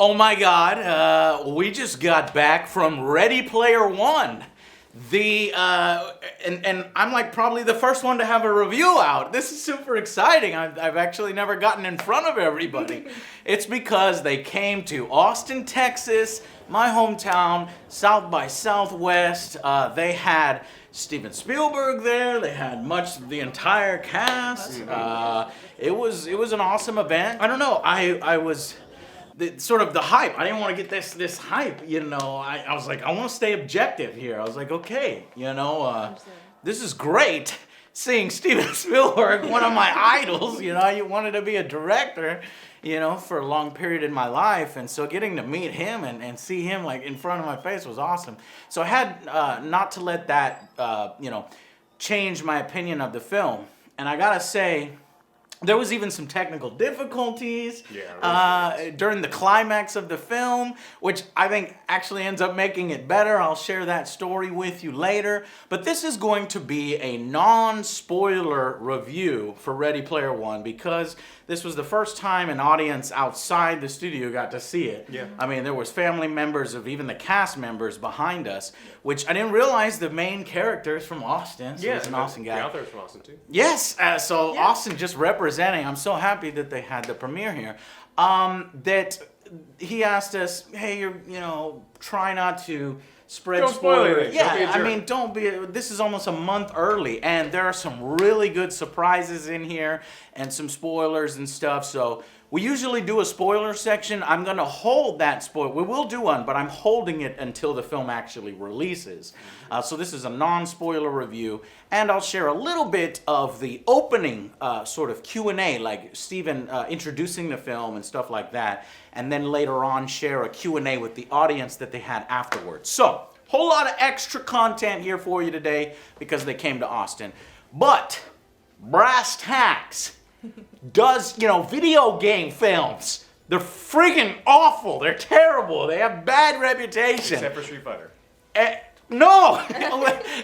Oh my God, we just got back from Ready Player One. And I'm like probably the first one to have a review out. This is super exciting. I've actually never gotten in front of everybody. It's because they came to Austin, Texas, my hometown, South by Southwest. They had Steven Spielberg there. They had the entire cast. It was an awesome event. I don't know. I was sort of the hype. I didn't want to get this hype, you know. I was like, I want to stay objective here. I was like, okay, you know, this is great seeing Steven Spielberg, one of my idols. You know, I wanted to be a director, you know, for a long period in my life. And so getting to meet him and see him like in front of my face was awesome. So I had not to let that, you know, change my opinion of the film. And I gotta say, there was even some technical difficulties during the climax of the film, which I think actually ends up making it better. I'll share that story with you later. But this is going to be a non-spoiler review for Ready Player One because this was the first time an audience outside the studio got to see it. Yeah. I mean, there was family members of even the cast members behind us, which I didn't realize the main character is from Austin. So he's an Austin guy. The author is from Austin too. Yes, Austin just representing. I'm so happy that they had the premiere here. That he asked us, hey, you know, try not to spread spoilers. Yeah, I mean, don't be. This is almost a month early, and there are some really good surprises in here and some spoilers and stuff. So we usually do a spoiler section. I'm gonna hold that spoiler. We will do one, but I'm holding it until the film actually releases. So this is a non-spoiler review, and I'll share a little bit of the opening sort of Q&A, like Steven introducing the film and stuff like that, and then later on share a Q&A with the audience that they had afterwards. So, whole lot of extra content here for you today because they came to Austin. But, brass tacks, you know, video game films, they're freaking awful. They're terrible. They have bad reputation. Except for Street Fighter. No!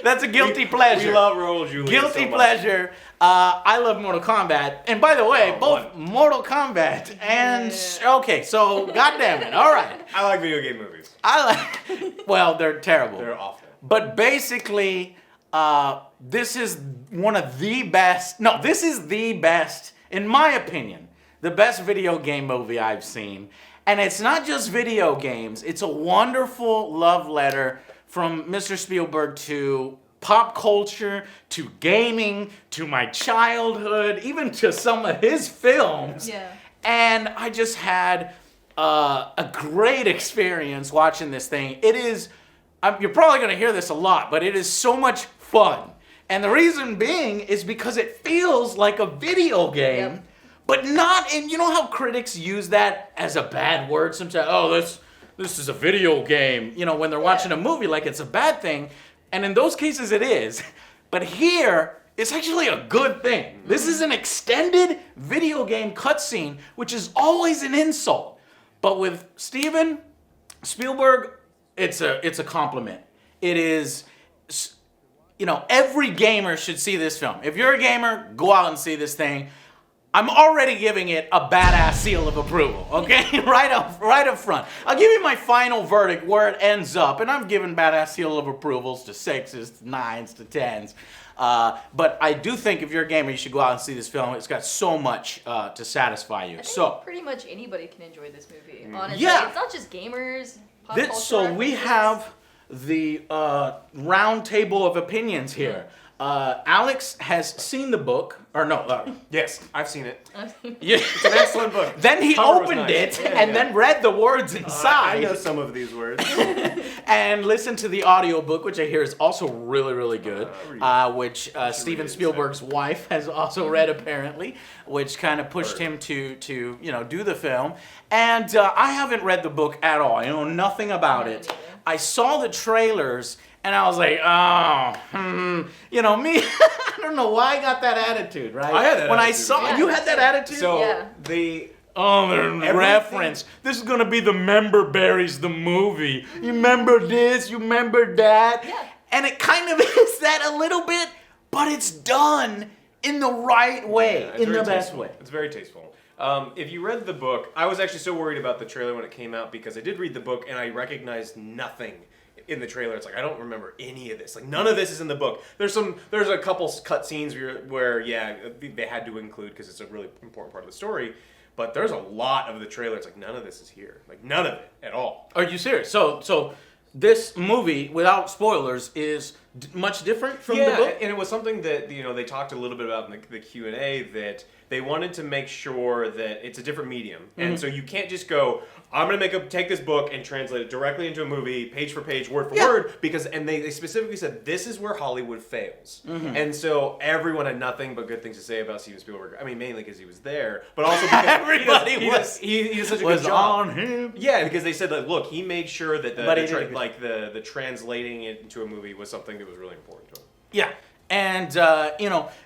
That's a guilty pleasure. We love Raul Julia Guilty pleasure. I love Mortal Kombat. And by the way, both Mortal Kombat and... Okay, so goddamn it. All right. I like video game movies. Well, they're terrible. They're awful. But basically, this is one of the best... No, this is the best, in my opinion, the best video game movie I've seen. And it's not just video games. It's a wonderful love letter from Mr. Spielberg to pop culture, to gaming, to my childhood, even to some of his films. Yeah. And I just had a great experience watching this thing. It is, you're probably going to hear this a lot, but it is so much fun. And the reason being is because it feels like a video game. Yep. But not in, you know how critics use that as a bad word sometimes? Oh, this is a video game. You know, when they're watching a movie like it's a bad thing. And in those cases it is. But here, it's actually a good thing. This is an extended video game cutscene, which is always an insult. But with Steven Spielberg, it's a compliment. It is, you know, every gamer should see this film. If you're a gamer, go out and see this thing. I'm already giving it a badass seal of approval, okay? right up front. I'll give you my final verdict where it ends up, and I'm giving badass seal of approvals to 6s, to 9s, to 10s. But I do think if you're a gamer, you should go out and see this film. It's got so much to satisfy you. I think pretty much anybody can enjoy this movie, honestly. Yeah. It's not just gamers, pop culture So we references. have the round table of opinions here. Alex has seen the book, or no, Yes, I've seen it. yeah. It's an excellent book. Then he Cover was opened nice. it and then read the words inside. I know some of these words. And listened to the audiobook, which I hear is also really, really good, which Steven Spielberg's wife has also read apparently, which kind of pushed him to you know, do the film. And I haven't read the book at all. I know nothing about it. I saw the trailers and I was like, you know, me, I don't know why I got that attitude, right? I had that when attitude. I saw, Yeah. you had that attitude? So Yeah. the Reference. This is gonna be the Member Berries, the movie. You remember this? You remember that? Yeah. And it kind of is that a little bit, but it's done in the right way, it's in the very best tasteful. way. It's very tasteful. If you read the book, I was actually so worried about the trailer when it came out because I did read the book and I recognized nothing in the trailer. It's like I don't remember any of this. Like none of this is in the book. There's a couple cut scenes where yeah, they had to include because it's a really important part of the story. But there's a lot of the trailer. It's like none of this is here. Like none of it at all. Are you serious? So this movie, without spoilers, is much different from the book? And it was something that they talked a little bit about in the Q&A that they wanted to make sure that it's a different medium. And so you can't just go, I'm going to take this book and translate it directly into a movie, page for page, word for word, because they specifically said this is where Hollywood fails. And so everyone had nothing but good things to say about Steven Spielberg. I mean, mainly because he was there, but also because everybody he does such a good job. On him. Yeah, because they said that look, he made sure that the translating it into a movie was something that was really important to him. Yeah. And,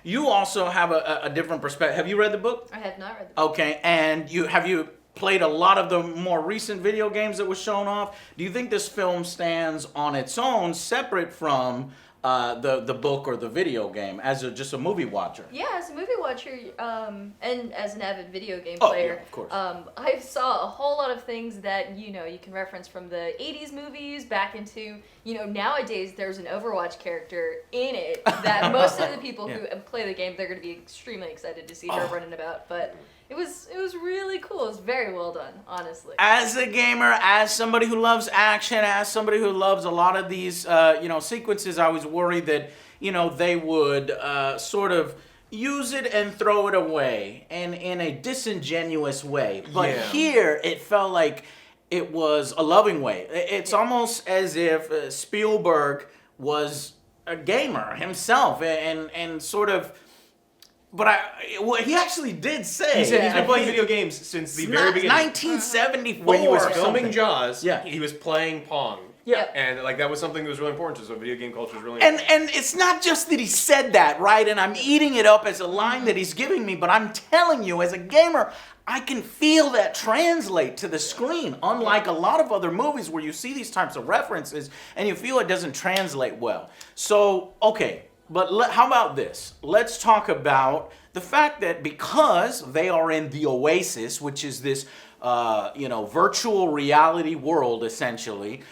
you also have a different perspective. Have you read the book? I have not read the book. Okay, and have you played a lot of the more recent video games that were shown off? Do you think this film stands on its own, separate from the book or the video game, as just a movie watcher? Yeah, as a movie watcher, and as an avid video game Oh, player, yeah, of course. I saw a whole lot of things that you can reference from the '80s movies back into nowadays. There's an Overwatch character in it that most of the people who play the game, they're going to be extremely excited to see her running about. But it was really cool. It was very well done, honestly. As a gamer, as somebody who loves action, as somebody who loves a lot of these sequences, I was worried that they would sort of use it and throw it away and in a disingenuous way. But here it felt like it was a loving way. It's almost as if Spielberg was a gamer himself and sort of. But he actually did say... He said he's been playing video games since the very beginning. 1974. When he was or filming something. Jaws, he was playing Pong. Yeah. And that was something that was really important to him. So video game culture is really important. And it's not just that he said that, right? And I'm eating it up as a line that he's giving me, but I'm telling you, as a gamer, I can feel that translate to the screen, unlike a lot of other movies where you see these types of references and you feel it doesn't translate well. So, okay. But how about this? Let's talk about the fact that because they are in the Oasis, which is this, virtual reality world, essentially,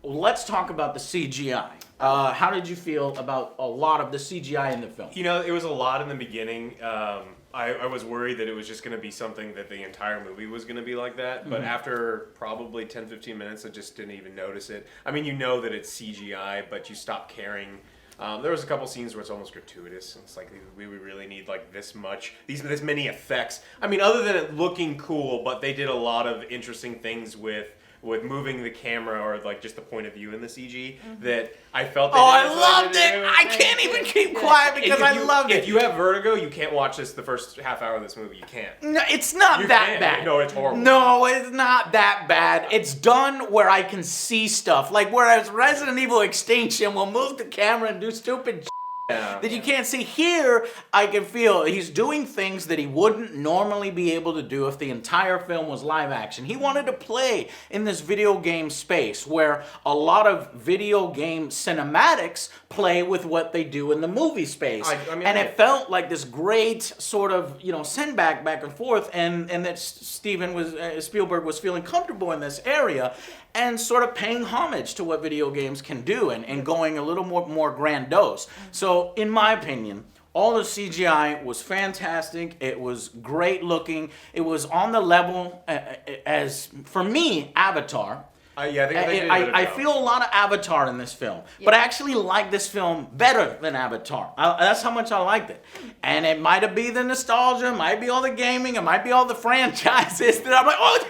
let's talk about the CGI. How did you feel about a lot of the CGI in the film? It was a lot in the beginning. I was worried that it was just going to be something that the entire movie was going to be like that. But after probably 10, 15 minutes, I just didn't even notice it. I mean, that it's CGI, but you stop caring. There was a couple scenes where it's almost gratuitous. It's like we really need like this many effects. I mean, other than it looking cool, but they did a lot of interesting things with moving the camera or like just the point of view in the CG that I felt. I loved it. I can't even keep quiet because I loved it. If you have vertigo, you can't watch the first half hour of this movie. You can't. No, it's not that bad. No, it's horrible. No, it's not that bad. It's done where I can see stuff. Like whereas Resident Evil Extinction will move the camera and do stupid that you can't see. Here, I can feel he's doing things that he wouldn't normally be able to do if the entire film was live action. He wanted to play in this video game space where a lot of video game cinematics play with what they do in the movie space. It felt like this great sort of, send back and forth, and that Spielberg was feeling comfortable in this area and sort of paying homage to what video games can do and going a little more grandiose. So, in my opinion, all the CGI was fantastic. It was great looking. It was on the level as, for me, Avatar. I feel a lot of Avatar in this film, but I actually like this film better than Avatar. That's how much I liked it. And it might be the nostalgia, it might be all the gaming, it might be all the franchises that I'm like,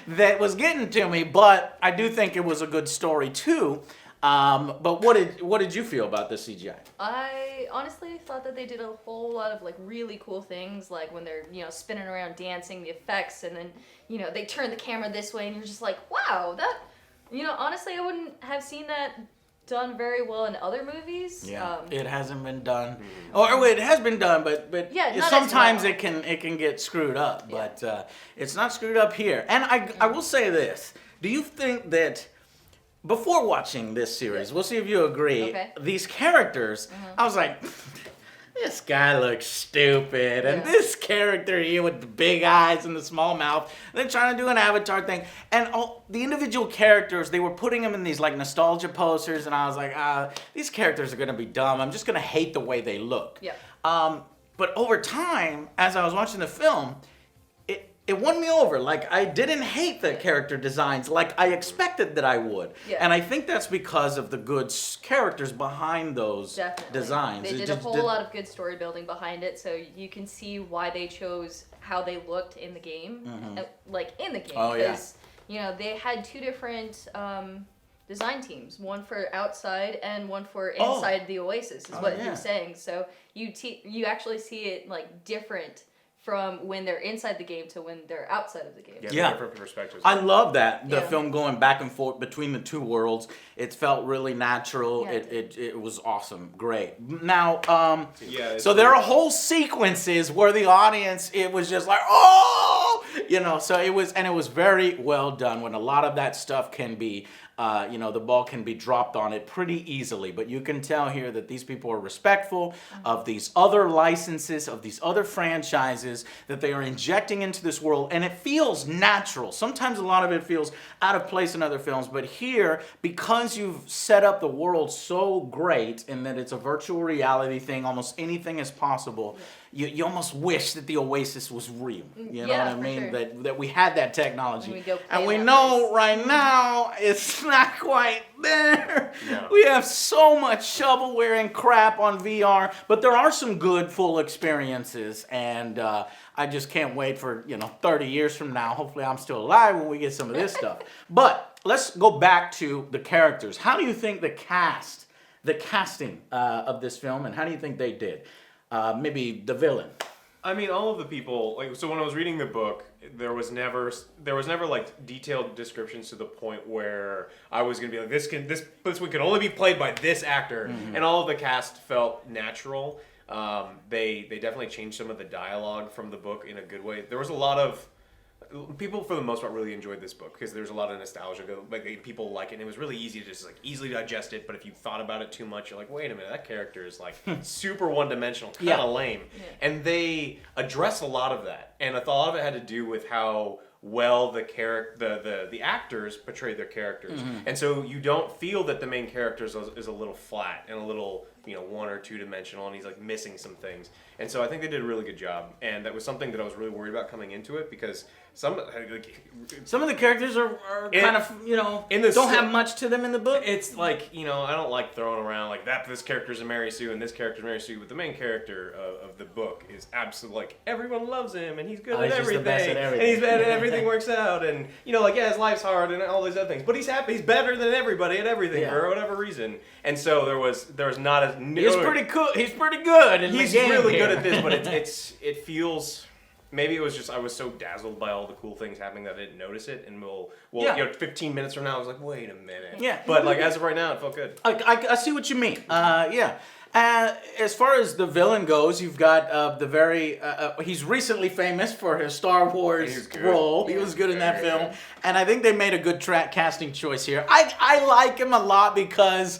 that was getting to me, but I do think it was a good story too. But what did you feel about the CGI? I honestly thought that they did a whole lot of like really cool things, like when they're spinning around, dancing, the effects, and then they turn the camera this way, and you're just like, wow, that honestly I wouldn't have seen that done very well in other movies. Yeah, it hasn't been done, or it has been done, but sometimes it can get screwed up, but it's not screwed up here. And I will say this: do you think that? Before watching this series, we'll see if you agree, these characters, I was like, this guy looks stupid, and this character here with the big eyes and the small mouth, they're trying to do an Avatar thing, and the individual characters, they were putting them in these like nostalgia posters, and I was like, these characters are gonna be dumb. I'm just gonna hate the way they look. Yeah. But over time, as I was watching the film, it won me over. Like, I didn't hate the character designs like I expected that I would. Yeah. And I think that's because of the good characters behind those designs. They did a whole lot of good story building behind it, so you can see why they chose how they looked in the game. Like, in the game. Oh, yeah. Because, you know, they had two different design teams. One for outside and one for inside the Oasis, is what he was saying. So you actually see it, like, different from when they're inside the game to when they're outside of the game. Yeah, different perspectives. I love that. The film going back and forth between the two worlds. It felt really natural. Yeah. It was awesome. Great. Now, so there are whole sequences where the audience, it was just like, oh! You know, so it was very well done when a lot of that stuff can be, the ball can be dropped on it pretty easily. But you can tell here that these people are respectful of these other licenses, of these other franchises that they are injecting into this world. And it feels natural. Sometimes a lot of it feels out of place in other films. But here, because you've set up the world so great and that it's a virtual reality thing, almost anything is possible. You almost wish that the Oasis was real. You know what I mean? Sure. That we had that technology. And we know right now it's not quite there. No. We have so much shovelware and crap on VR, but there are some good full experiences, and I just can't wait for 30 years from now. Hopefully I'm still alive when we get some of this stuff. But let's go back to the characters. How do you think the casting of this film, and how do you think they did? Maybe the villain. I mean, all of the people, like, so when I was reading the book, there was never like detailed descriptions to the point where I was gonna be like, this one can only be played by this actor, and all of the cast felt natural. They definitely changed some of the dialogue from the book in a good way. There was a lot of people, for the most part, really enjoyed this book because there's a lot of nostalgia. Like, people like it, and it was really easy to just like easily digest it. But if you thought about it too much, you're like, wait a minute, that character is like super one-dimensional, kind of lame. And they address a lot of that, and a lot of it had to do with how well the actors portrayed their characters, and so you don't feel that the main character is a little flat and a little one or two dimensional, and he's like missing some things. And so I think they did a really good job, and that was something that I was really worried about coming into it because some of the characters are kind of don't have much to them in the book. It's like I don't like throwing around like that. This character's a Mary Sue and this character's Mary Sue, but the main character of the book is absolutely like everyone loves him and he's good at everything, and he's bad at everything works out, and his life's hard and all these other things, but he's happy. He's better than everybody at everything for whatever reason. And so there was not as he's pretty cool. He's pretty good. He's really good at this, but it feels. Maybe it was just I was so dazzled by all the cool things happening that I didn't notice it, and 15 minutes from now I was like, wait a minute. Yeah. But like as of right now, it felt good. I see what you mean. As far as the villain goes, you've got the very. He's recently famous for his Star Wars role. He was good in that film, and I think they made a good casting choice here. I like him a lot because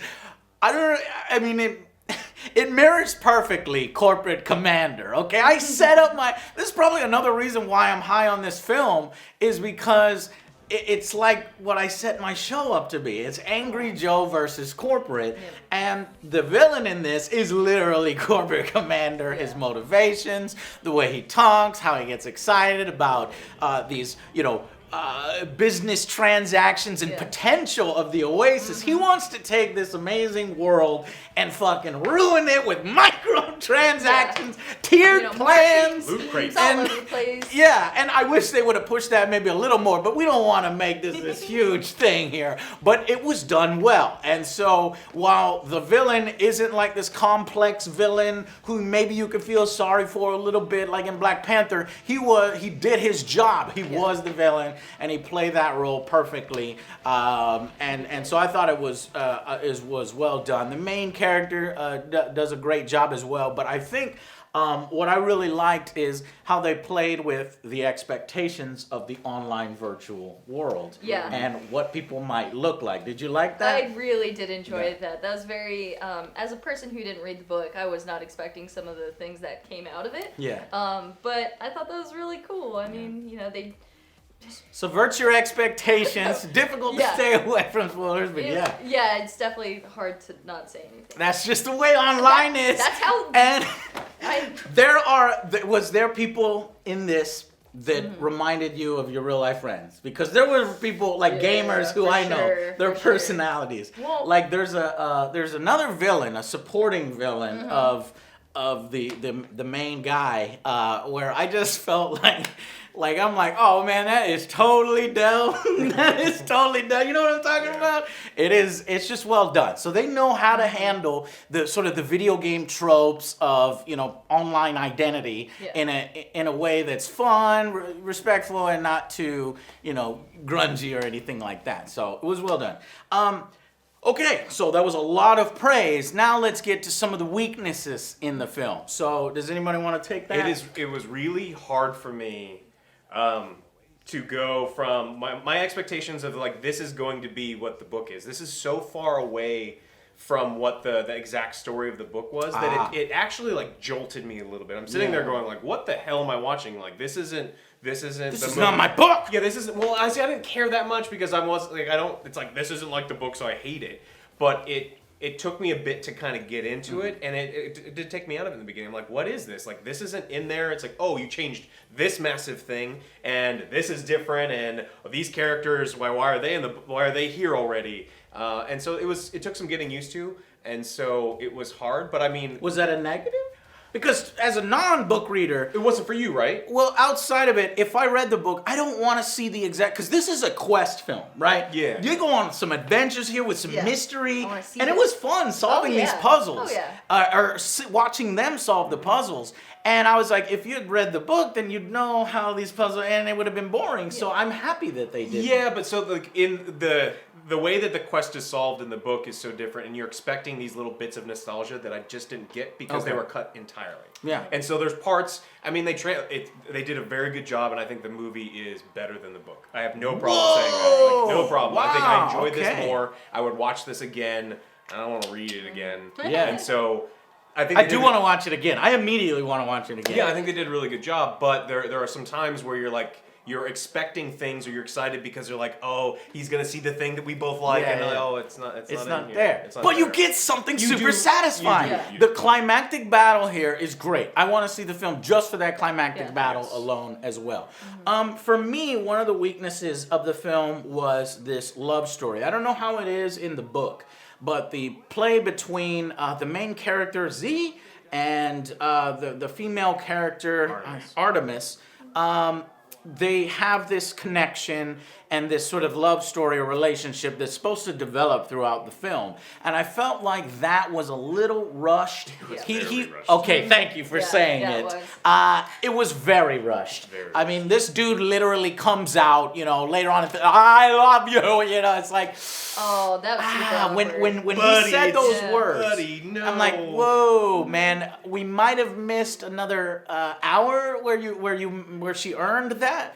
it mirrors perfectly Corporate Commander, okay? I set up this is probably another reason why I'm high on this film, is because it's like what I set my show up to be. It's AngryJoe versus Corporate, and the villain in this is literally Corporate Commander. His motivations, the way he talks, how he gets excited about these, business transactions and potential of the Oasis. He wants to take this amazing world and fucking ruin it with microtransactions, tiered plans, loot crates, all over the place. Yeah, and I wish they would have pushed that maybe a little more, but we don't want to make this huge thing here. But it was done well, and so while the villain isn't like this complex villain who maybe you could feel sorry for a little bit, like in Black Panther, he did his job. He was the villain. and he played that role perfectly. And so I thought it was well done. The main character does a great job as well, but I think what I really liked is how they played with the expectations of the online virtual world. Yeah. And what people might look like. Did you like that? I really did enjoy that. That was very, as a person who didn't read the book, I was not expecting some of the things that came out of it. Yeah. But I thought that was really cool. I mean, you know, they... Subvert your expectations. Difficult to stay away from spoilers, but yeah. Yeah, it's definitely hard to not say anything. That's just the way online is. That's how... And was there people in this that reminded you of your real life friends? Because there were people like gamers who I know, their personalities. Well, like there's another villain, a supporting villain of the main guy, where I just felt like I'm like, oh man, that is totally Dell. That is totally Dell. You know what I'm talking about? It's just well done. So they know how to handle the sort of the video game tropes of, you know, online identity in a way that's fun, respectful, and not too, you know, grungy or anything like that. So it was well done. Okay, so that was a lot of praise. Now let's get to some of the weaknesses in the film. So does anybody want to take that? It was really hard for me to go from my expectations of like this is going to be what the book is. This is so far away from what the exact story of the book was that it actually like jolted me a little bit. I'm sitting there going like, what the hell am I watching? Like this isn't not my book. Yeah, this isn't. Well, I didn't care that much because I was like, it's like this isn't like the book, so I hate it. But it took me a bit to kind of get into it, and it did take me out of it in the beginning. I'm like, what is this? Like, this isn't in there. It's like, oh, you changed this massive thing, and this is different, and these characters, why are they here already? And so it took some getting used to, and so it was hard. But I mean, was that a negative? Because as a non-book reader... It wasn't for you, right? Well, outside of it, if I read the book, I don't want to see the exact... Because this is a quest film, right? Yeah. You go on some adventures here with some mystery. And it it. was fun solving these puzzles. Oh, yeah. Or watching them solve the puzzles. And I was like, if you had read the book, then you'd know how these puzzles... And it would have been boring. Yeah. So I'm happy that they did. Yeah, but so like in the way that the quest is solved in the book is so different, and you're expecting these little bits of nostalgia that I just didn't get because they were cut entirely. Yeah. And so there's parts. I mean, they did a very good job, and I think the movie is better than the book. I have no problem saying that. Like, no problem. Wow. I think I enjoyed this more. I would watch this again. I don't want to read it again. Yeah. And so I think I do want to watch it again. I immediately want to watch it again. Yeah, I think they did a really good job. But there are some times where you're expecting things, or you're excited because they're like, oh, he's gonna see the thing that we both like, and oh, it's not there. But you get something super satisfying. You The climactic battle here is great. I want to see the film just for that climactic battle alone as well. For me, one of the weaknesses of the film was this love story. I don't know how it is in the book, but the play between the main character Z and the female character Artemis. They have this connection and this sort of love story or relationship that's supposed to develop throughout the film. And I felt like that was a little rushed. Rushed. Okay, thank you for saying it. It was very rushed. I mean, this dude literally comes out, you know, later on, I love you, you know, it's like... Oh, that was super awkward. When he said those words, buddy, no. I'm like, whoa, man, we might have missed another hour where she earned that.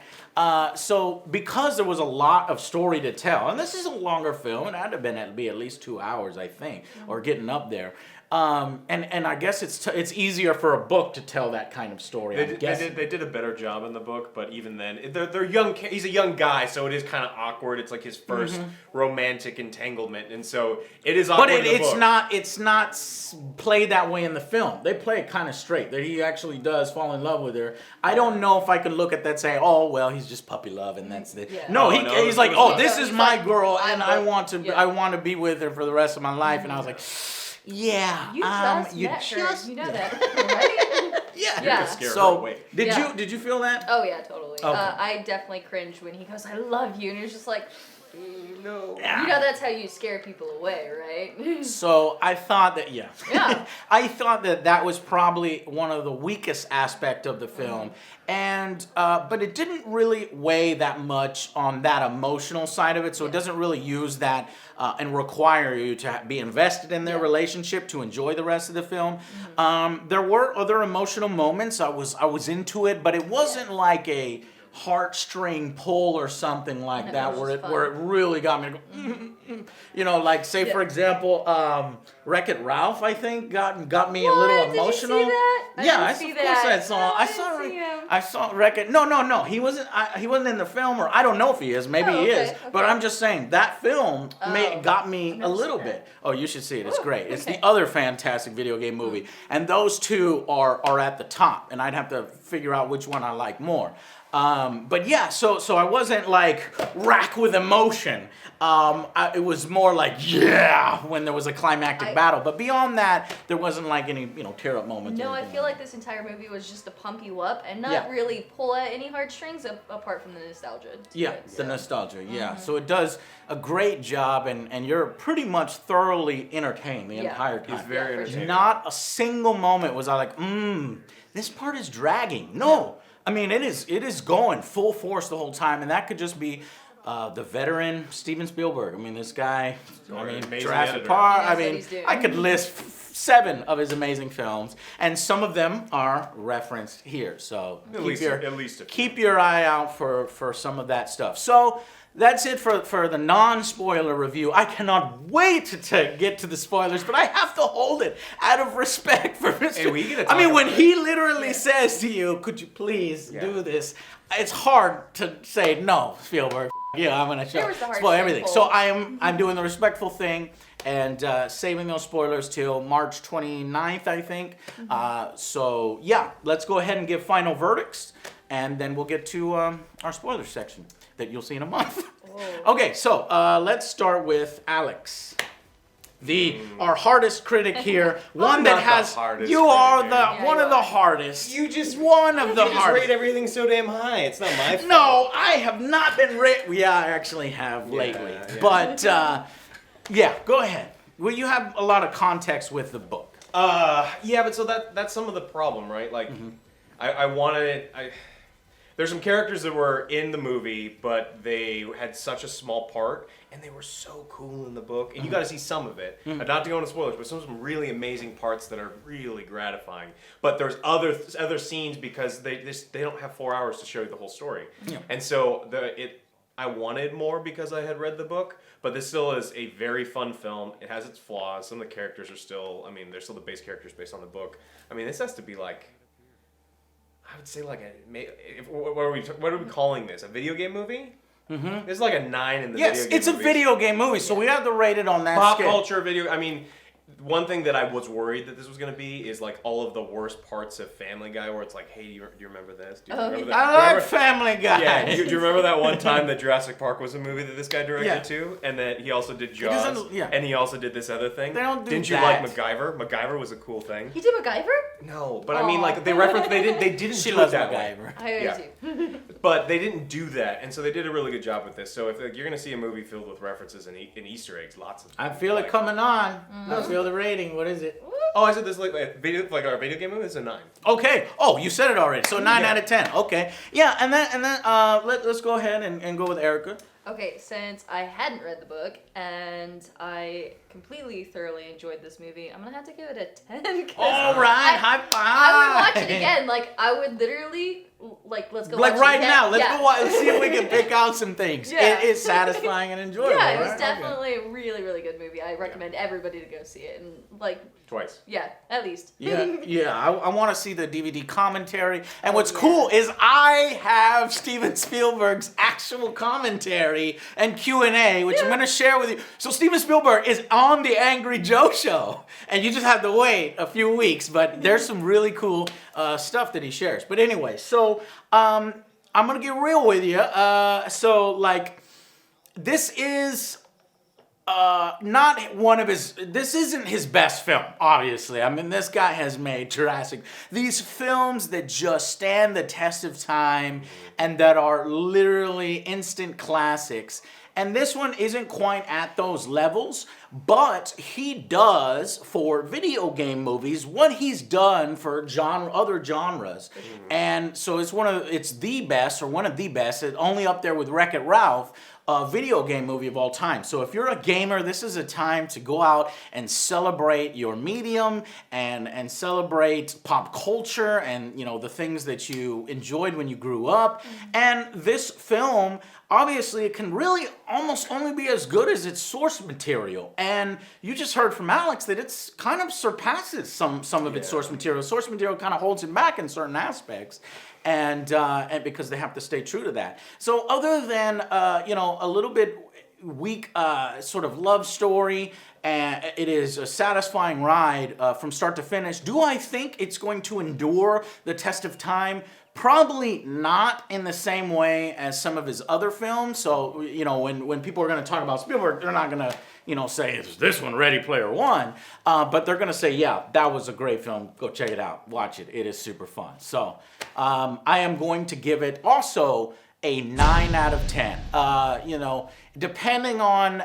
So because there was a lot of story to tell, and this is a longer film, it had to be at least 2 hours, I think, or getting up there. And I guess it's easier for a book to tell that kind of story. They did a better job in the book, but even then, they're young. He's a young guy, so it is kind of awkward. It's like his first romantic entanglement, and so it is awkward. But it's not played that way in the film. They play it kind of straight. That he actually does fall in love with her. I don't know if I could look at that and say, oh well, he's just puppy love, and that's it. Yeah. No, he's like, oh, this is my girl, and I want to be with her for the rest of my life, and I was like. Yeah, you just met her. You know that, right? Yeah. So did you feel that? Oh yeah, totally. Okay. I definitely cringed when he goes, "I love you," and you're just like, No. Yeah. You know that's how you scare people away, right? So I thought that, Yeah. I thought that was probably one of the weakest aspect of the film, and but it didn't really weigh that much on that emotional side of it. So it doesn't really use that and require you to be invested in their relationship to enjoy the rest of the film. There were other emotional moments. I was into it, but it wasn't like a heartstring pull or something like that where it really got me to go, you know, like say for example, Wreck-It Ralph, I think got me a little emotional. Did you see that? I saw Wreck-It. No, he wasn't in the film, or I don't know if he is. Maybe he is. But I'm just saying that film got me a little bit. Oh, you should see it. It's great. It's the other fantastic video game movie, and those two are at the top, and I'd have to figure out which one I like more. But yeah, so I wasn't like racked with emotion. It was more like when there was a climactic battle. But beyond that, there wasn't like any tear up moments. No, I feel like this entire movie was just to pump you up and not really pull at any heartstrings apart from the nostalgia. The nostalgia. Yeah, so it does a great job, and you're pretty much thoroughly entertained the entire time. It's very entertaining. Not a single moment was I like, this part is dragging. No. I mean, it is going full force the whole time, and that could just be the veteran Steven Spielberg. I mean, this guy, Jurassic Park. I mean, I could list 7 of his amazing films, and some of them are referenced here. So keep your eye out for some of that stuff. So that's it for the non-spoiler review. I cannot wait to get to the spoilers, but I have to hold it out of respect for Mr. I mean, when he literally says to you, "Could you please do this?" It's hard to say no, Spielberg. Yeah, I'm gonna spoil everything. So I'm doing the respectful thing and saving those spoilers till March 29th, I think. So yeah, let's go ahead and give final verdicts, and then we'll get to our spoiler section that you'll see in a month. Okay, so let's start with Alex, our hardest critic here. One that has you are one of the hardest. You just one of the hardest. rate everything so damn high. It's not my fault. No, I have not been Yeah, I actually have lately. Yeah. But go ahead. Well, you have a lot of context with the book. But so that's some of the problem, right? Like, I wanted it. There's some characters that were in the movie, but they had such a small part, and they were so cool in the book. And you got to see some of it. Not to go into spoilers, but some really amazing parts that are really gratifying. But there's other scenes because they don't have 4 hours to show you the whole story. Yeah. And so I wanted more because I had read the book, but this still is a very fun film. It has its flaws. Some of the characters are still, they're still the base characters based on the book. This has to be like, I would say like what are we calling this? A video game movie? Mm-hmm. It's like a 9 in the video game Yes, it's a video game movie, so we have to rate it on that Pop scale. culture video. One thing that I was worried that this was going to be is like all of the worst parts of Family Guy where it's like, hey, do you remember this? Do you remember that? I like Family Guy. Yeah, do you remember that one time that Jurassic Park was a movie that this guy directed too? And that he also did Jaws, and he also did this other thing? They don't do Didn't you that. like MacGyver? MacGyver was a cool thing. He did MacGyver? No, but they referenced, they didn't She do loves it that MacGyver. way. I do. But they didn't do that, and so they did a really good job with this. So if you're going to see a movie filled with references and Easter eggs, lots of them. I feel it coming on. I feel the rating. What is it? Oh, I said this like our video game movie is a 9. Okay. Oh, you said it already. So 9 out of 10. Okay. Yeah, and then let's go ahead and go with Erica. Okay, since I hadn't read the book and I completely thoroughly enjoyed this movie, I'm gonna have to give it a 10. All right, high five. I would watch it again. Like I would literally let's go. Like watch right it again. now, let's go watch. Let's see if we can pick out some things. Yeah. It is satisfying and enjoyable. Yeah, it was right? definitely a really, really good movie. I recommend everybody to go see it and Twice. Yeah, at least. Yeah. I want to see the DVD commentary. And what's cool is I have Steven Spielberg's actual commentary and Q&A, which I'm going to share with you. So Steven Spielberg is on the Angry Joe Show, and you just have to wait a few weeks. But there's some really cool stuff that he shares. But anyway, so I'm going to get real with you. This is... not one of this isn't his best film, obviously. This guy has made Jurassic. These films that just stand the test of time and that are literally instant classics. And this one isn't quite at those levels, but he does for video game movies what he's done for other genres. And so it's the best, or one of the best, only up there with Wreck-It Ralph, a video game movie of all time. So if you're a gamer, this is a time to go out and celebrate your medium and celebrate pop culture and, you know, the things that you enjoyed when you grew up. And this film, obviously, it can really almost only be as good as its source material. And you just heard from Alex that it's kind of surpasses some of its source material. Source material kind of holds it back in certain aspects. And because they have to stay true to that. So other than, a little bit weak sort of love story, and it is a satisfying ride from start to finish, do I think it's going to endure the test of time? Probably not in the same way as some of his other films. So, you know, when people are going to talk about Spielberg, they're not going to, say, is this one Ready Player One? But they're going to say, yeah, that was a great film. Go check it out. Watch it. It is super fun. So I am going to give it also a 9 out of 10. Depending on,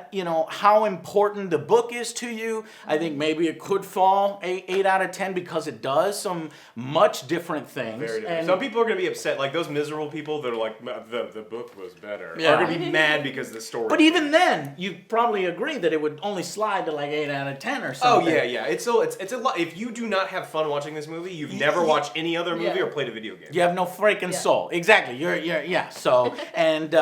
how important the book is to you, I think maybe it could fall 8 out of 10 because it does some much different things. Very different. And some people are going to be upset, like those miserable people that are like, the book was better. Yeah. Are going to be mad because of the story. But even then, you probably agree that it would only slide to like 8 out of 10 or something. Oh yeah. It's a lot. If you do not have fun watching this movie, you've never watched any other movie or played a video game. You have no freaking soul. Exactly. You're. So and.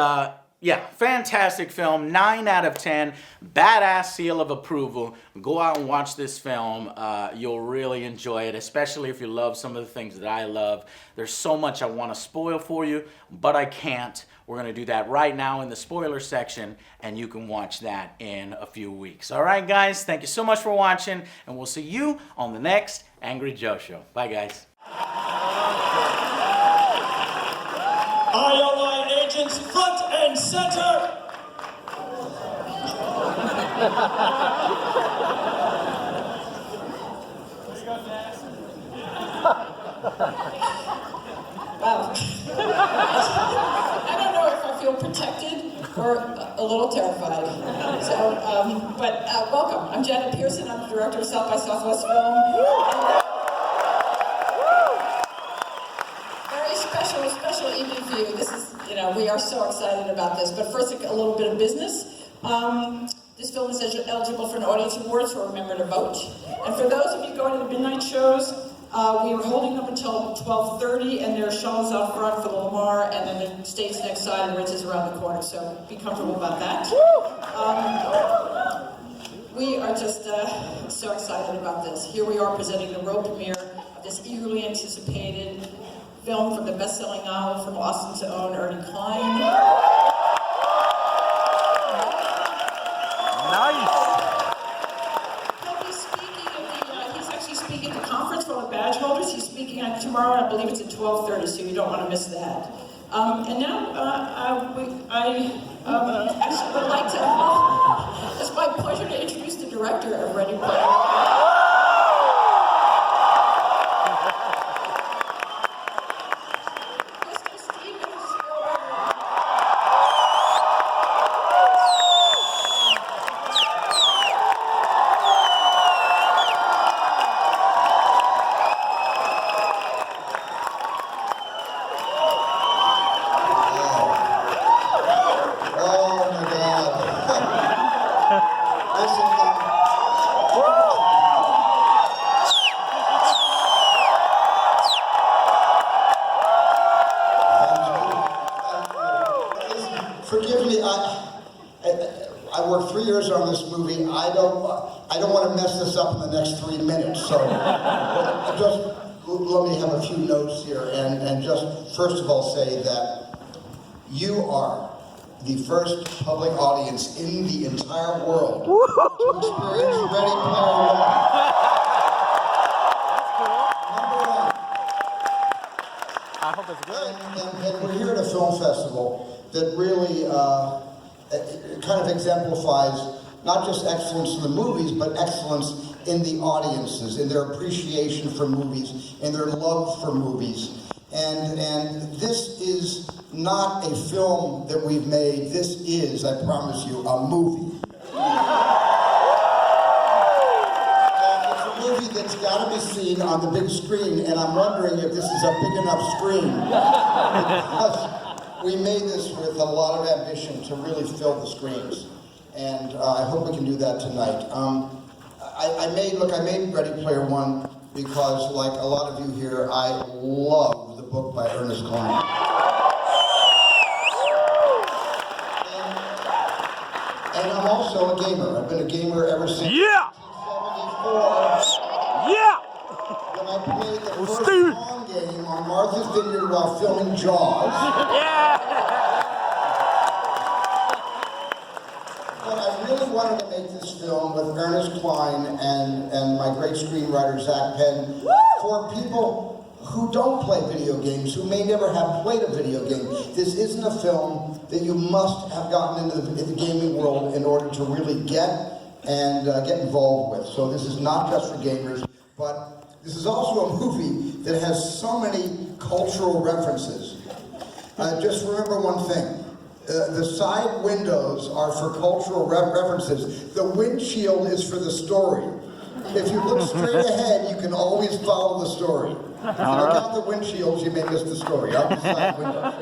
Fantastic film, 9 out of 10, badass seal of approval. Go out and watch this film. You'll really enjoy it, especially if you love some of the things that I love. There's so much I want to spoil for you, but I can't. We're going to do that right now in the spoiler section, and you can watch that in a few weeks. All right, guys, thank you so much for watching, and we'll see you on the next Angry Joe Show. Bye, guys. ILI agents front and center! Wow. I don't know if I feel protected or a little terrified. So, welcome. I'm Janet Pearson. I'm the director of South by Southwest Film. Special evening for you. This is, we are so excited about this. But first, a little bit of business. This film is eligible for an audience award, so remember to vote. And for those of you going to the midnight shows, we are holding up until 12:30, and there are shuttles out front for the Lamar, and then the stage next side, and Ritz is around the corner. So be comfortable about that. We are just so excited about this. Here we are presenting the world premiere of this eagerly anticipated film from the best-selling novel from Austin's own Ernie Klein. Nice. He'll be speaking he's actually speaking at the conference for all the badge holders. He's speaking tomorrow, I believe it's at 12:30, so you don't want to miss that. And now, I actually would like to, it's my pleasure to introduce the director of Ready Player One. Forgive me, I worked 3 years on this movie. I don't want to mess this up in the next 3 minutes. So just let me have a few notes here and just first of all say that you are the first public audience in the entire world to experience Ready Player One. I hope it's good. And we're here at a film festival that really kind of exemplifies not just excellence in the movies, but excellence in the audiences, in their appreciation for movies, in their love for movies. And this is not a film that we've made. This is, I promise you, a movie. And it's a movie that's got to be seen on the big screen, and I'm wondering if this is a big enough screen. Because we made this with a lot of ambition to really fill the screens. And I hope we can do that tonight. I made Ready Player One because, like a lot of you here, I love the book by Ernest Cline. And I'm also a gamer. I've been a gamer ever since 1974. Yeah! When I played the first Pong game on Martha's Vineyard while filming Jaws. But I really wanted to make this film with Ernest Cline and my great screenwriter, Zach Penn, for people who don't play video games, who may never have played a video game. This isn't a film that you must have gotten into the gaming world in order to really get involved with. So this is not just for gamers, but this is also a movie that has so many cultural references. Just remember one thing. The side windows are for cultural references. The windshield is for the story. If you look straight ahead, you can always follow the story. If you look out the windshields, you may miss the story. Out the side windows.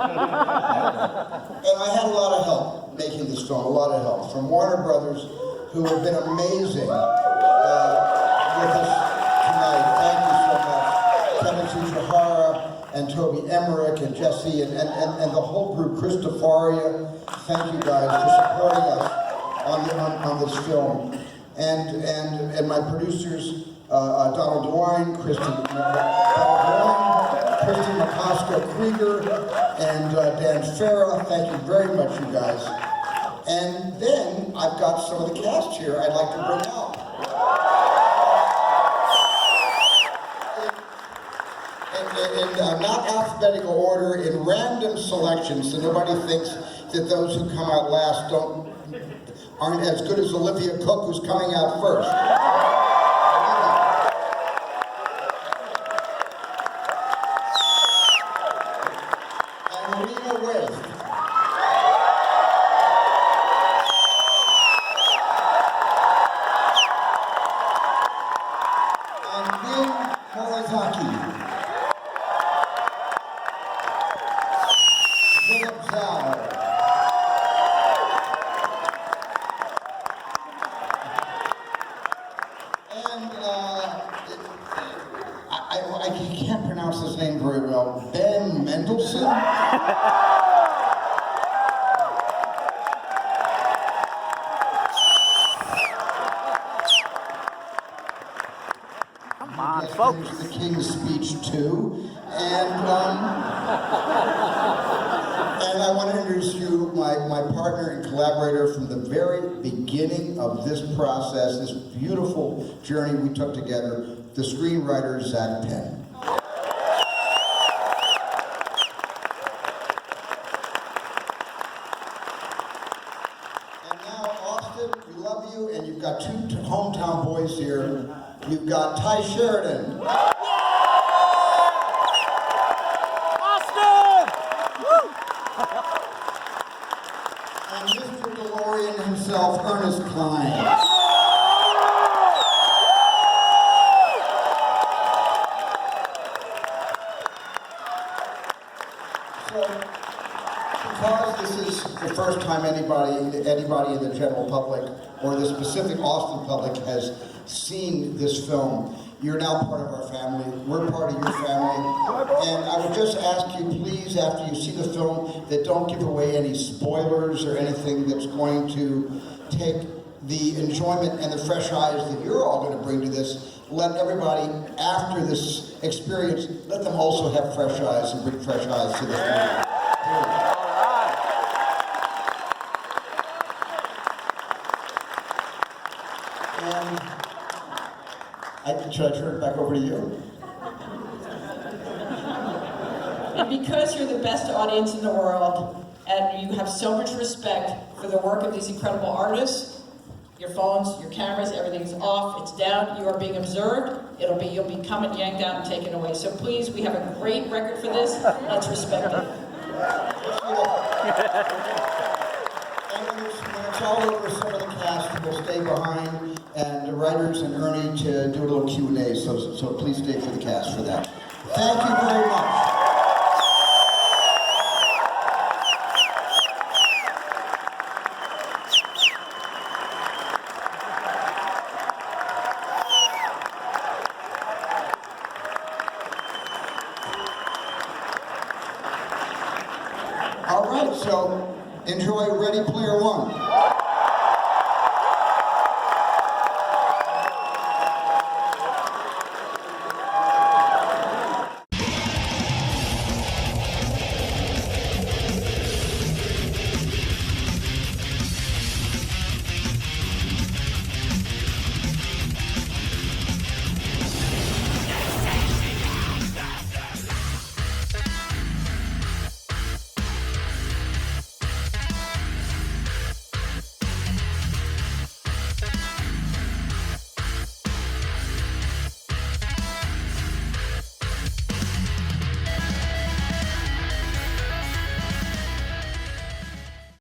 And I had a lot of help making this film, a lot of help from Warner Brothers, who have been amazing with us tonight. Thank you so much. Kevin Tsuchihara and Toby Emmerich and Jesse and the whole group, Christofaria. Thank you guys for supporting us on this film. And my producers, Donald DeWine, Christy McCosco-Krieger, and Dan Farah. Thank you very much, you guys. And then I've got some of the cast here I'd like to bring out. In not alphabetical order, in random selection, so nobody thinks that those who come out last aren't as good as Olivia Cook, who's coming out first. And Marina Wade. And Lynn Morizaki. Philip Zhao. And I can't pronounce his name very well. Ben Mendelsohn? Come on, folks. The King's Speech too. And I want to introduce you my partner and collaborator from the very beginning of this process, this beautiful journey we took together, the screenwriter, Zach Penn. And now, Austin, we love you, and you've got two hometown boys here. You've got Ty Sheridan. And Mr. DeLorean himself, Ernest Cline. So, because this is the first time anybody in the general public or the specific Austin public has seen this film, you're now part of our family. We're part of your family. And I would just ask you, please, after you see the film, that don't give away any spoilers or anything that's going to take the enjoyment and the fresh eyes that you're all going to bring to this. Let everybody, after this experience, let them also have fresh eyes and bring fresh eyes to the film. Should I turn it back over to you? And because you're the best audience in the world, and you have so much respect for the work of these incredible artists, Your phones, your cameras, everything's off, it's down, you are being observed, you'll be coming, yanked out, and taken away. So please, we have a great record for this, let's respect it. And when it's all over, some of the cast will stay behind, and the writers and Ernie to do a little Q&A, so please stay for the cast for that. Thank you very much. All right, so enjoy Ready Player One.